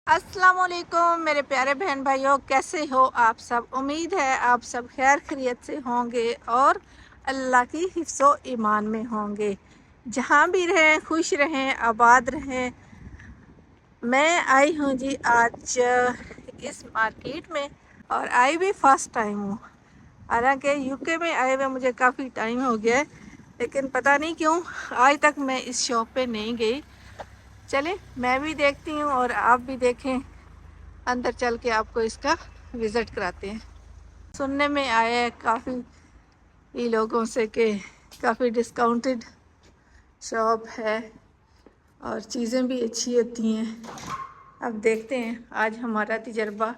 अस्सलाम वालेकुम मेरे प्यारे बहन भाइयों, कैसे हो आप सब। उम्मीद है आप सब खैर खैरियत से होंगे और अल्लाह की हिफ्ज़ो ईमान में होंगे। जहाँ भी रहें खुश रहें, आबाद रहें। मैं आई हूँ जी आज इस मार्केट में और आई भी फर्स्ट टाइम हूँ। हालांकि यूके में आए हुए मुझे काफ़ी टाइम हो गया है, लेकिन पता नहीं क्यों आज तक मैं इस शॉप पे नहीं गई। चले मैं भी देखती हूँ और आप भी देखें, अंदर चल के आपको इसका विज़िट कराते हैं। सुनने में आया है काफ़ी ही लोगों से कि काफ़ी डिस्काउंटेड शॉप है और चीज़ें भी अच्छी होती हैं। अब देखते हैं आज हमारा तजर्बा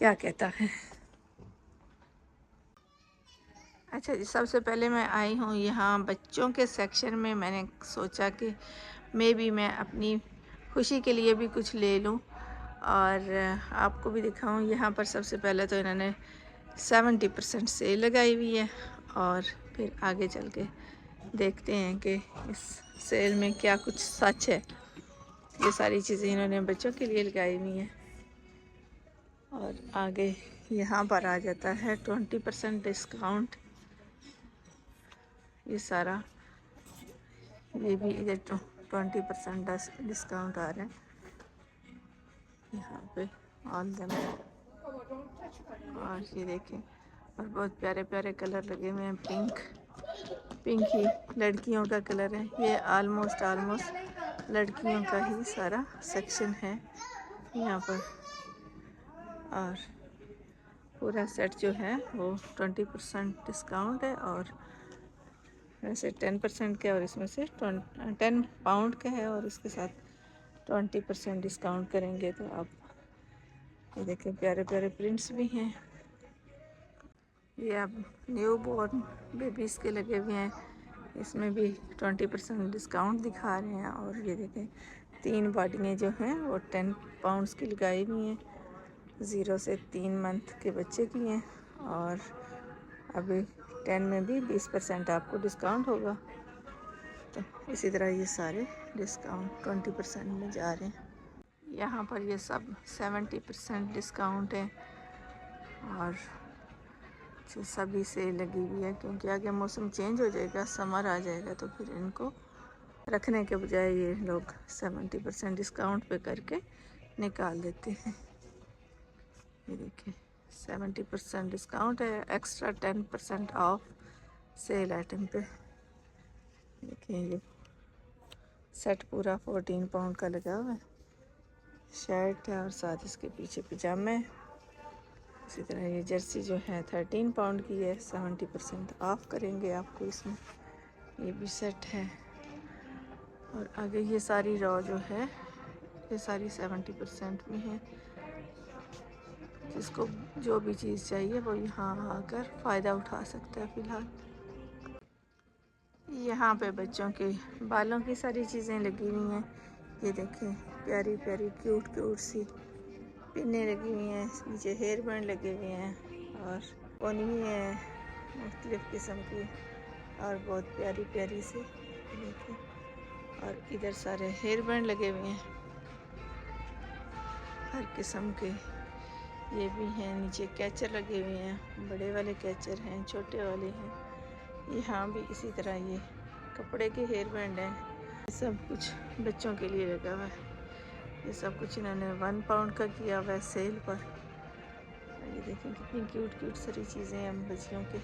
क्या कहता है। अच्छा जी, सबसे पहले मैं आई हूँ यहाँ बच्चों के सेक्शन में। मैंने सोचा कि मैं अपनी खुशी के लिए भी कुछ ले लूँ और आपको भी दिखाऊं। यहाँ पर सबसे पहले तो इन्होंने 70% सेल लगाई हुई है और फिर आगे चल के देखते हैं कि इस सेल में क्या कुछ सच है। ये सारी चीज़ें इन्होंने बच्चों के लिए लगाई हुई हैं और आगे यहाँ पर आ जाता है 20% डिस्काउंट। ये सारा ये भी इधर 20% डिस्काउंट आ रहा है यहाँ पे ऑल देम। और ये देखें, और बहुत प्यारे प्यारे कलर लगे हुए हैं। पिंक ही लड़कियों का कलर है। ये आलमोस्ट लड़कियों का ही सारा सेक्शन है यहाँ पर। और पूरा सेट जो है वो 20% डिस्काउंट है और वैसे 10% का, और इसमें से 10 पाउंड का है और इसके साथ 20% डिस्काउंट करेंगे तो आप ये देखें, प्यारे प्यारे प्रिंट्स भी हैं। ये अब न्यू बॉर्न बेबीज़ के लगे हुए हैं, इसमें भी 20% डिस्काउंट दिखा रहे हैं। और ये देखें, 3 बॉडियाँ जो हैं वो 10 पाउंड्स की लगाई हुई हैं। 0 से 3 मंथ के बच्चे की हैं और अभी 10 में भी 20% आपको डिस्काउंट होगा। तो इसी तरह ये सारे डिस्काउंट 20% में जा रहे हैं। यहाँ पर ये सब 70% डिस्काउंट है और सभी से लगी हुई है, क्योंकि आगे मौसम चेंज हो जाएगा, समर आ जाएगा, तो फिर इनको रखने के बजाय ये लोग 70% डिस्काउंट पे करके निकाल देते हैं। ये देखिए 70% डिस्काउंट है, एक्स्ट्रा 10% ऑफ सेल आइटम पे। देखिए ये सेट पूरा 14 पाउंड का लगा हुआ है। शर्ट है और साथ इसके पीछे पजामे है। इसी तरह ये जर्सी जो है 13 पाउंड की है, 70% ऑफ करेंगे आपको इसमें। ये भी सेट है और आगे ये सारी रॉ जो है ये सारी 70% में है। जिसको जो भी चीज़ चाहिए वो यहाँ आकर फ़ायदा उठा सकता है। फ़िलहाल यहाँ पे बच्चों के बालों की सारी चीज़ें लगी हुई हैं। ये देखें, प्यारी प्यारी क्यूट सी पिन्ने लगी हुई हैं, नीचे हेयर बैंड लगे हुए हैं और पोनी है मुख्तलिफ़ किस्म की और बहुत प्यारी प्यारी सी। देखिए, और इधर सारे हेयर बैंड लगे हुए हैं हर किस्म के। ये भी हैं, नीचे कैचर लगे हुए हैं, बड़े वाले कैचर हैं, छोटे वाले हैं। यहाँ भी इसी तरह ये कपड़े के हेयर बैंड हैं। ये सब कुछ बच्चों के लिए लगा हुआ है। ये सब कुछ इन्होंने 1 पाउंड का किया हुआ है सेल पर। ये देखें कितनी क्यूट सारी चीज़ें हैं बच्चियों के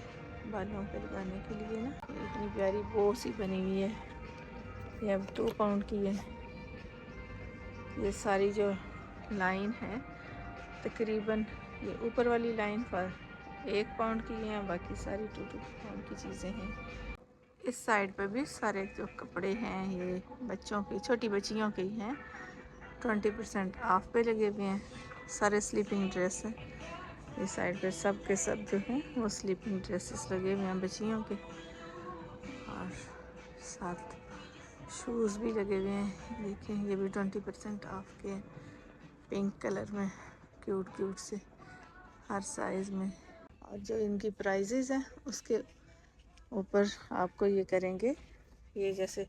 बालों पे लगाने के लिए ना। इतनी प्यारी बो सी बनी हुई है, ये अब 2 पाउंड की है। ये सारी जो लाइन है तकरीबन ये ऊपर वाली लाइन पर 1 पाउंड की हैं, बाकी सारी 2 पाउंड की चीज़ें हैं। इस साइड पे भी सारे जो कपड़े हैं ये बच्चों के, छोटी बच्चियों के ही हैं। 20% ऑफ पे लगे हुए हैं। सारे स्लीपिंग ड्रेस हैं। इस साइड पे सब के सब जो हैं वो स्लीपिंग ड्रेसेस लगे हुए हैं बच्चियों के, और साथ शूज़ भी लगे हुए हैं। देखें ये भी 20% ऑफ के, पिंक कलर में क्यूट से हर साइज़ में। और जो इनकी प्राइजेज़ हैं उसके ऊपर आपको ये करेंगे। ये जैसे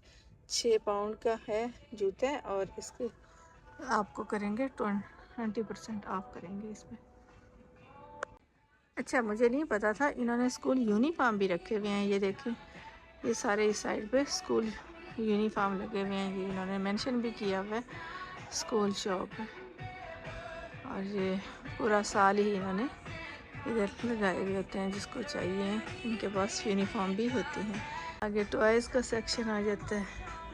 6 पाउंड का है जूते और इसके आपको करेंगे 20% ऑफ करेंगे इसमें। अच्छा, मुझे नहीं पता था इन्होंने स्कूल यूनिफॉर्म भी रखे हुए हैं। ये देखें, ये सारे इस साइड पे स्कूल यूनिफॉर्म लगे हुए हैं। ये इन्होंने मेंशन भी किया हुआ है स्कूल शॉप है। और ये पूरा साल ही इन्होंने इधर लगाए हुए होते हैं, जिसको चाहिए इनके पास यूनिफॉर्म भी होती हैं। आगे टॉयज़ का सेक्शन आ जाता है।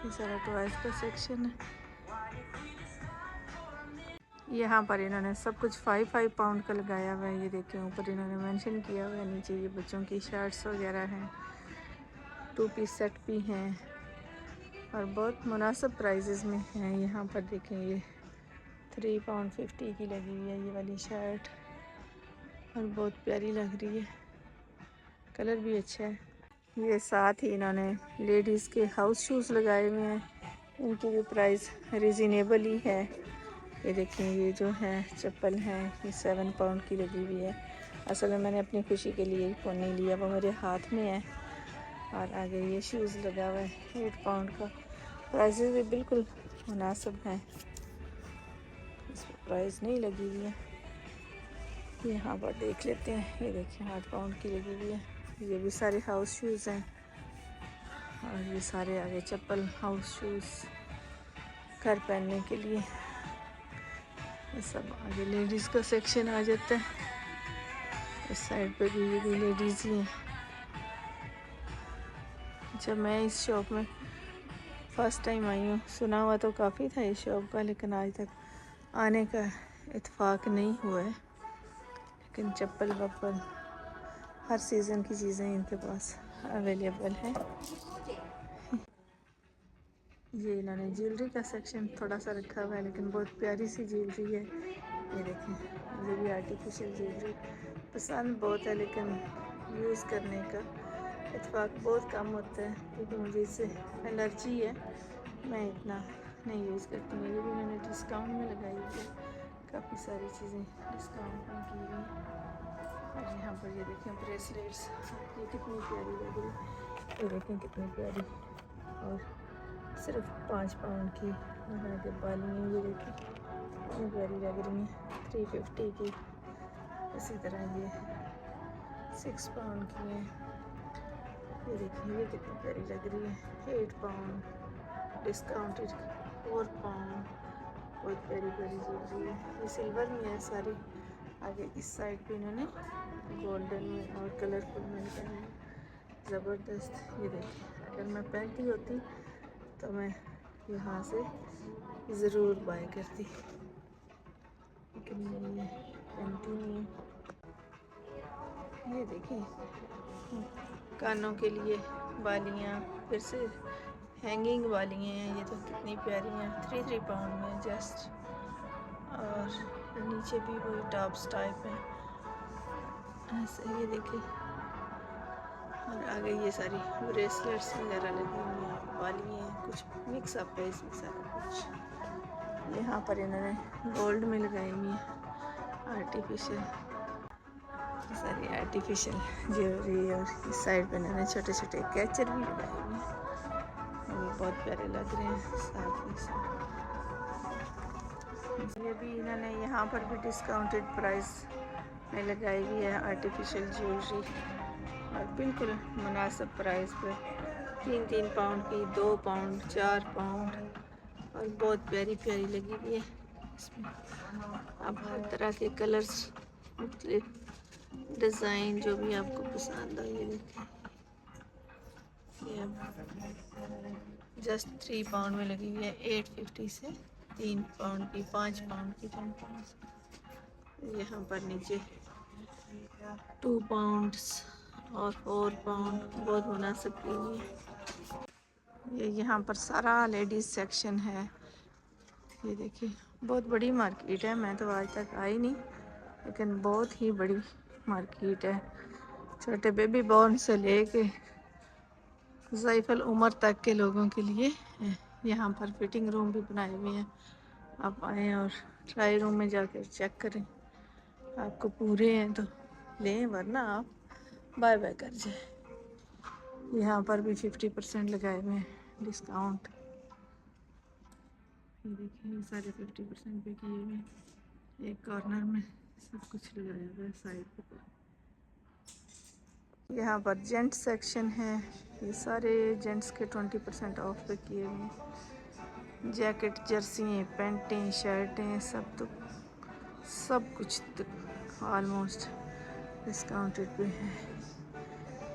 ये सारा टॉयज़ का सेक्शन है। यहाँ पर इन्होंने सब कुछ 5-5 पाउंड का लगाया हुआ है। ये देखें, ऊपर इन्होंने मेंशन किया हुआ है। नीचे ये बच्चों की शर्ट्स वगैरह हैं, 2 पीस सेट भी हैं और बहुत मुनासिब प्राइजेज़ में हैं। यहाँ पर देखें, ये 3 पाउंड 50 की लगी हुई है ये वाली शर्ट, और बहुत प्यारी लग रही है, कलर भी अच्छा है। ये साथ ही इन्होंने लेडीज़ के हाउस शूज़ लगाए हुए हैं। इनकी भी प्राइस रिजनेबल ही है। ये देखें, ये जो है चप्पल है, ये 7 पाउंड की लगी हुई है। असल में मैंने अपनी खुशी के लिए फ़ोन नहीं लिया, वो मेरे हाथ में है। और आगे ये शूज़ लगा हुआ है 8 पाउंड का। प्राइसेस भी बिल्कुल मुनासिब हैं, इस पर प्राइस नहीं लगी हुई है। यहाँ पर देख लेते हैं। ये देखें, 8 पाउंड की लगी हुई है। ये भी सारे हाउस शूज़ हैं, और ये सारे आगे चप्पल हाउस शूज़ घर पहनने के लिए। ये सब आगे लेडीज़ का सेक्शन आ जाता है। इस साइड पे भी ये भी लेडीज़ ही हैं। जब मैं इस शॉप में फ़र्स्ट टाइम आई हूँ, सुना हुआ तो काफ़ी था इस शॉप का, लेकिन आज तक आने का इत्फाक नहीं हुआ है। लेकिन चप्पल वप्पल हर सीज़न की चीज़ें इनके पास अवेलेबल है। ये इन्होंने ज्वेलरी का सेक्शन थोड़ा सा रखा हुआ है, लेकिन बहुत प्यारी सी ज्वेलरी है। ये देखें, ये भी आर्टिफिशियल ज्वेलरी पसंद बहुत है, लेकिन यूज़ करने का इत्फाक बहुत कम होता है, क्योंकि मुझे इससे एलर्जी है। मैं इतना नहीं यूज़ करती हूँ। ये भी मैंने डिस्काउंट में लगाई हुई है, काफ़ी सारी चीज़ें डिस्काउंट में की हुई हैं। और यहाँ पर ये देखें ब्रेसलेट्स, ये कितनी प्यारी लग रही है। ये देखें कितनी प्यारी, और सिर्फ 5 पाउंड की। यहाँ के बालियाँ ये देखें कितनी प्यारी लग रही हैं, 350 की। इसी तरह ये 6 पाउंड की है। ये देखिए, ये कितनी प्यारी लग रही है, 8 पाउंड डिस्काउंटेड, 4 पाउंड। बहुत प्यारी प्यारी ज्वेलरी है। ये सिल्वर में है सारी। आगे इस साइड पे इन्होंने गोल्डन में और कलरफुल में लगाई है, ज़बरदस्त। ये देखिए, अगर मैं पहनती होती तो मैं यहाँ से ज़रूर बाय करती, लेकिन मैं ये पहनती नहीं। ये देखें, कानों के लिए बालियाँ, फिर से हैंगिंग वालियाँ हैं। ये तो कितनी प्यारी हैं, 3 पाउंड में जस्ट। और नीचे भी वही टॉप्स टाइप हैं ऐसे। ये देखें, और आगे ये सारी ब्रेसलेट्स वगैरह लगी हुई हैं, बालियाँ हैं, कुछ मिक्स अप है इसमें सारा कुछ। यहाँ पर इन्होंने गोल्ड में लगाई हुई है आर्टिफिशियल, सारी आर्टिफिशियल ज्वेलरी। और इस साइड पे इन्होंने छोटे छोटे कैचर भी लगाए हुए हैं, वो बहुत प्यारे लग रहे हैं साथ ही साथ। ये भी इन्होंने यहाँ पर भी डिस्काउंटेड प्राइस में लगाई हुई है आर्टिफिशियल ज्वेलरी, और बिल्कुल मुनासिब प्राइस पर। 3-3 पाउंड की, 2 पाउंड, 4 पाउंड, और बहुत प्यारी प्यारी लगी हुई है इसमें। अब हर तरह के कलर्स, मुख्तलिफ डिज़ाइन, जो भी आपको पसंद हो। ये देखें, ये जस्ट 3 पाउंड में लगी हुई है, 850 से 3 पाउंड की, 5 पाउंड की, 10 पाउंड। यहाँ पर नीचे 2 पाउंड्स और 4 पाउंड, बहुत मुनासिब की हुई है। ये यहाँ पर सारा लेडीज़ सेक्शन है। ये देखिए, बहुत बड़ी मार्केट है। मैं तो आज तक आई नहीं, लेकिन बहुत ही बड़ी मार्केट है। छोटे बेबी बॉर्न से लेके ज़ाइफ़ल उम्र तक के लोगों के लिए है। यहाँ पर फिटिंग रूम भी बनाए हुए हैं, आप आएँ और ट्राई रूम में जाकर चेक करें। आपको पूरे हैं तो लें, वरना आप बाय बाय कर जाए। यहाँ पर भी 50% लगाए हुए हैं डिस्काउंट। ये देखिए ये सारे 50% पे किए हुए। एक कॉर्नर में सब कुछ लगाया हुआ है साइड पे। यहाँ पर जेंट्स सेक्शन है। ये सारे जेंट्स के 20% ऑफ पे किए हुए। जैकेट, जर्सी, पैंटें, शर्टें सब कुछ ऑलमोस्ट डिस्काउंटेड पे है।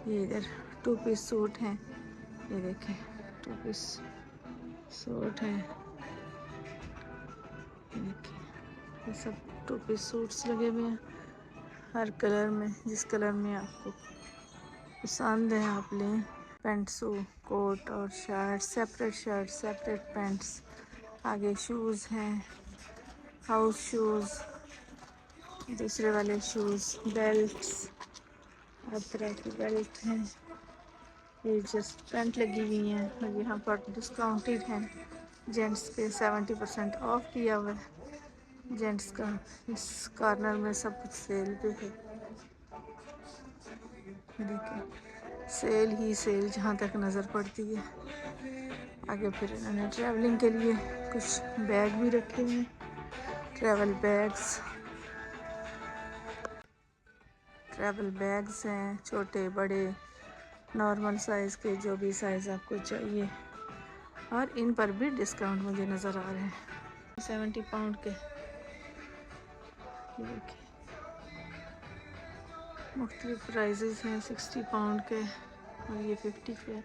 ये इधर 2 पीस सूट हैं। ये देखें 2 पीस सूट है। ये देखिए ये सब 2 पीस सूट्स लगे हुए हैं हर कलर में। जिस कलर में आपको पसंद है आप लें। पैंट सूट, कोट और शर्ट, सेपरेट पैंट्स। आगे शूज़ हैं, हाउस शूज़, दूसरे वाले शूज़, बेल्ट्स, हर तरह की बेल्ट हैं। ये जस्ट पैंट लगी हुई हैं और यहाँ पर डिस्काउंटेड हैं। जेंट्स पे 70% ऑफ किया हुआ है जेंट्स का। इस कॉर्नर में सब कुछ सेल पे है। देखिए सेल ही सेल जहाँ तक नज़र पड़ती है। आगे फिर इन्होंने ट्रैवलिंग के लिए कुछ बैग भी रखे हैं, ट्रैवल बैग्स हैं, छोटे बड़े नॉर्मल साइज़ के, जो भी साइज़ आपको चाहिए। और इन पर भी डिस्काउंट मुझे नज़र आ रहे हैं। 70 पाउंड के ये देखिए मुख्तलिफ प्राइजेज़ हैं। 60 पाउंड के और ये 50 के।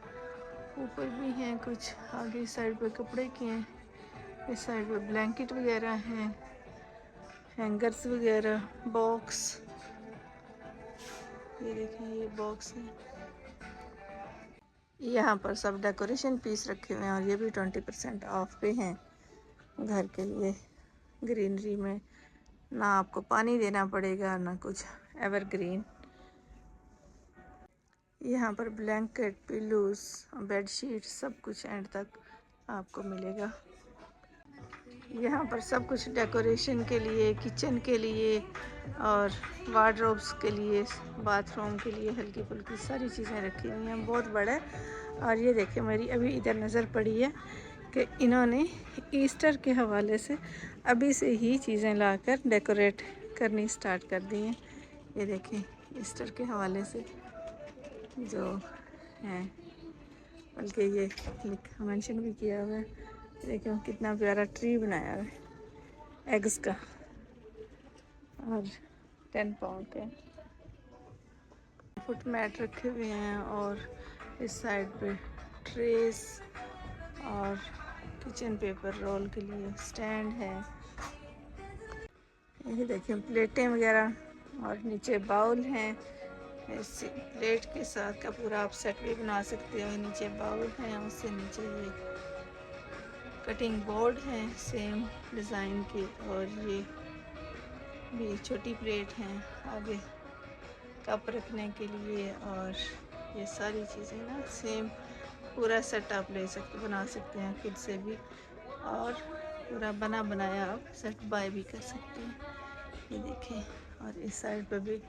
ऊपर भी हैं कुछ। आगे इस साइड पे कपड़े के हैं, इस साइड पे ब्लैंकेट वगैरह हैं, हैंगर्स वगैरह, बॉक्स। ये देखें ये बॉक्स है। यहाँ पर सब डेकोरेशन पीस रखे हुए हैं और ये भी 20% ऑफ पे हैं घर के लिए। ग्रीनरी में ना आपको पानी देना पड़ेगा ना कुछ, एवरग्रीन। यहाँ पर ब्लैंकेट, पिलोस, बेडशीट सब कुछ एंड तक आपको मिलेगा। यहाँ पर सब कुछ डेकोरेशन के लिए, किचन के लिए और वार्डरोब्स के लिए, बाथरूम के लिए हल्की फुल्की सारी चीज़ें रखी हुई हैं। बहुत बड़ा है। और ये देखिए मेरी अभी इधर नज़र पड़ी है कि इन्होंने ईस्टर के हवाले से अभी से ही चीज़ें लाकर डेकोरेट करनी स्टार्ट कर दी हैं। ये देखें ईस्टर के हवाले से जो है, बल्कि ये मेंशन भी किया हुआ है। देखो कितना प्यारा ट्री बनाया हुआ है एग्स का। और 10 पाउंड के फुट मैट रखे हुए हैं और इस साइड पे ट्रेस और किचन पेपर रोल के लिए स्टैंड है। ये देखिए प्लेटें वगैरह और नीचे बाउल हैं। इस प्लेट के साथ का पूरा आप सेट भी बना सकते हो। नीचे बाउल हैं, उससे नीचे ये कटिंग बोर्ड है सेम डिज़ाइन की। और ये भी छोटी प्लेट हैं आगे कप रखने के लिए। और ये सारी चीज़ें ना सेम पूरा सेट आप ले सकते, बना सकते हैं खुद से भी, और पूरा बना बनाया आप सेट बाय भी कर सकते हैं। ये देखें और इस साइड पे भी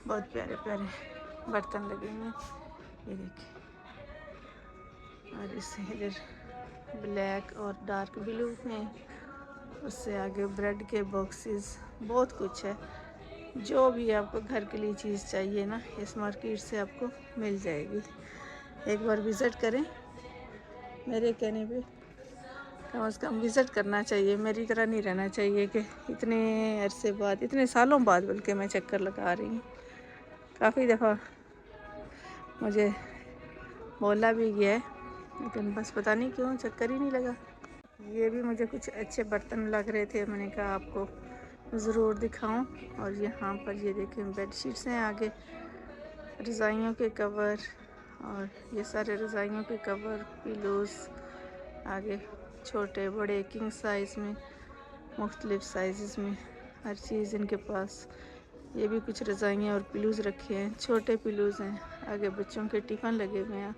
बहुत प्यारे प्यारे बर्तन लगे हुए हैं। ये देखें और इससे इधर ब्लैक और डार्क ब्लू में, उससे आगे ब्रेड के बॉक्सेस, बहुत कुछ है। जो भी आपको घर के लिए चीज़ चाहिए ना, इस मार्केट से आपको मिल जाएगी। एक बार विज़िट करें, मेरे कहने पे कम से कम विज़िट करना चाहिए। मेरी तरह नहीं रहना चाहिए कि इतने अरसे बाद, इतने सालों बाद बल्कि मैं चक्कर लगा रही हूँ। काफ़ी दफ़ा मुझे बोला भी गया है, लेकिन बस पता नहीं क्यों चक्कर ही नहीं लगा। ये भी मुझे कुछ अच्छे बर्तन लग रहे थे, मैंने कहा आपको ज़रूर दिखाऊं। और यहाँ पर ये देखें बेडशीट्स हैं, आगे रज़ाइयों के कवर, और ये सारे रज़ाइयों के कवर, पिलोस, आगे छोटे बड़े किंग साइज़ में, मुख्तलिफ़ साइज़ में हर चीज़ इनके पास। ये भी कुछ रज़ाइयाँ और पिलोस रखे हैं, छोटे पिलोस हैं। आगे बच्चों के टिफ़न लगे हुए हैं।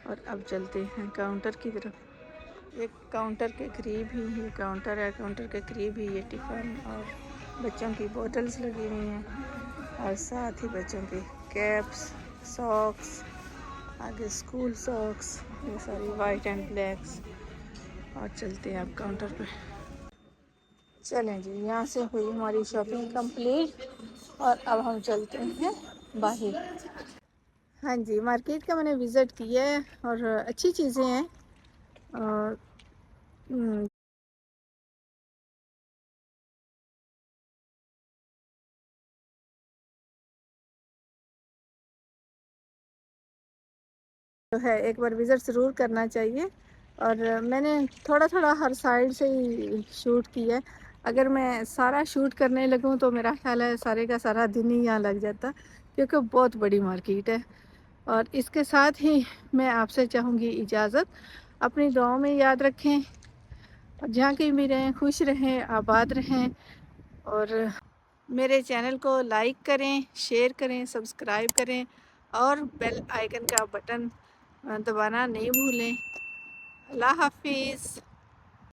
और अब चलते हैं काउंटर की तरफ। एक काउंटर के करीब ही ये काउंटर है, काउंटर के करीब ही ये टिफ़न और बच्चों की बोतल्स लगी हुई हैं। और साथ ही बच्चों के कैप्स, सॉक्स, आगे स्कूल सॉक्स, ये सारी वाइट एंड ब्लैक्स। और चलते हैं आप काउंटर पे। चलें जी, यहाँ से हुई हमारी शॉपिंग कंप्लीट और अब हम चलते हैं बाहर। हाँ जी, मार्केट का मैंने विज़िट किया है और अच्छी चीज़ें हैं। और जो है एक बार विज़िट ज़रूर करना चाहिए। और मैंने थोड़ा थोड़ा हर साइड से ही शूट किया है। अगर मैं सारा शूट करने लगूं तो मेरा ख्याल है सारे का सारा दिन ही यहाँ लग जाता, क्योंकि बहुत बड़ी मार्केट है। और इसके साथ ही मैं आपसे चाहूँगी इजाज़त। अपनी दुआओं में याद रखें और जहाँ कहीं भी रहें खुश रहें, आबाद रहें। और मेरे चैनल को लाइक करें, शेयर करें, सब्सक्राइब करें और बेल आइकन का बटन दबाना नहीं भूलें। अल्लाह हाफिज़।